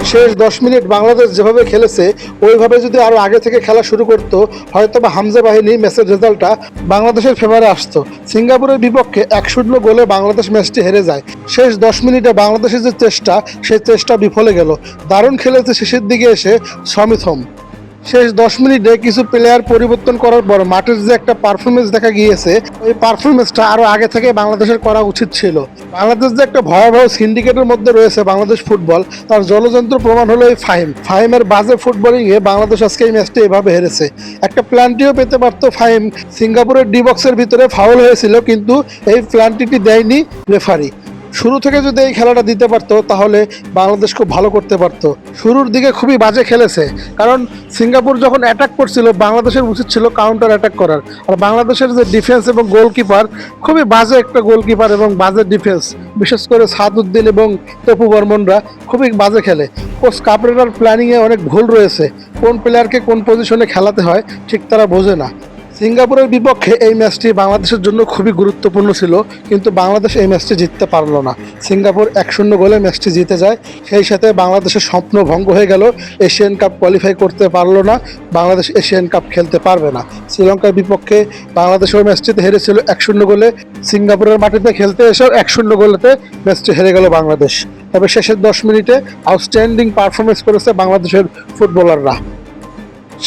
শেষ 10 মিনিট বাংলাদেশ যেভাবে খেলেছে ওইভাবে যদি আরও আগে থেকে খেলা শুরু করতো, হয়তো বা হামজা বাহিনী ম্যাচের রেজাল্টটা বাংলাদেশের ফেভারে আসতো। সিঙ্গাপুরের বিপক্ষে 1-0 গোলে বাংলাদেশ ম্যাচটি হেরে যায়। শেষ 10 মিনিটে বাংলাদেশের যে চেষ্টা, সেই চেষ্টা বিফলে গেল। দারুণ খেলেছে শেষের দিকে এসে সমিথম। শেষ 10 মিনিটে কিছু প্লেয়ার পরিবর্তন করার পর মাঠের যে একটা পারফরমেন্স দেখা গিয়েছে, ওই পারফরমেন্সটা আরও আগে থেকে বাংলাদেশের করা উচিত ছিল। বাংলাদেশ যে একটা ভয়াবহ সিন্ডিকেটের মধ্যে রয়েছে বাংলাদেশ ফুটবল, তার জলযন্ত্র প্রমাণ হলো এই ফাহিমের বাজে ফুটবলিংয়ে বাংলাদেশ আজকে এই ম্যাচটি এভাবে হেরেছে। একটা প্ল্যান্টিও পেতে পারতো ফাহিম। সিঙ্গাপুরের ডি বক্সের ভিতরে ফাউল হয়েছিল, কিন্তু এই প্ল্যান্টিটি দেয়নি রেফারি। শুরু থেকে যদি এই খেলাটা দিতে পারতো তাহলে বাংলাদেশ খুব ভালো করতে পারতো। শুরুর দিকে খুবই বাজে খেলেছে, কারণ সিঙ্গাপুর যখন অ্যাটাক করছিল বাংলাদেশের উচিত ছিল কাউন্টার অ্যাটাক করার। আর বাংলাদেশের যে ডিফেন্স এবং গোলকিপার, খুবই বাজে একটা গোলকিপার এবং বাজে ডিফেন্স, বিশেষ করে সাদউদ্দিন এবং তপু বর্মনরা খুবই বাজে খেলে। কোচ কাপরেরার প্ল্যানিংয়ে অনেক ভুল রয়েছে। কোন প্লেয়ারকে কোন পজিশনে খেলাতে হয় ঠিক তারা বোঝে না। সিঙ্গাপুরের বিপক্ষে এই ম্যাচটি বাংলাদেশের জন্য খুবই গুরুত্বপূর্ণ ছিল, কিন্তু বাংলাদেশ এই ম্যাচটি জিততে পারলো না। সিঙ্গাপুর 1-0 গোলে ম্যাচটি জিতে যায়। সেই সাথে বাংলাদেশের স্বপ্ন ভঙ্গ হয়ে গেল। এশিয়ান কাপ কোয়ালিফাই করতে পারলো না, বাংলাদেশ এশিয়ান কাপ খেলতে পারবে না। শ্রীলঙ্কার বিপক্ষে বাংলাদেশের ম্যাচটিতে হেরেছিল 1-0 গোলে। সিঙ্গাপুরের মাটিতে খেলতে এসেও 1-0 গোলেতে ম্যাচটি হেরে গেল বাংলাদেশ। তবে শেষের 10 মিনিটে আউটস্ট্যান্ডিং পারফরমেন্স করেছে বাংলাদেশের ফুটবলাররা।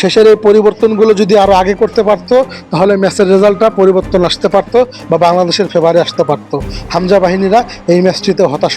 শেষের এই পরিবর্তনগুলো যদি আরও আগে করতে পারতো, তাহলে ম্যাচের রেজাল্টটা পরিবর্তন আসতে পারতো বা বাংলাদেশের ফেভারে আসতে পারতো। হামজা বাহিনীরা এই ম্যাচটিতে হতাশ।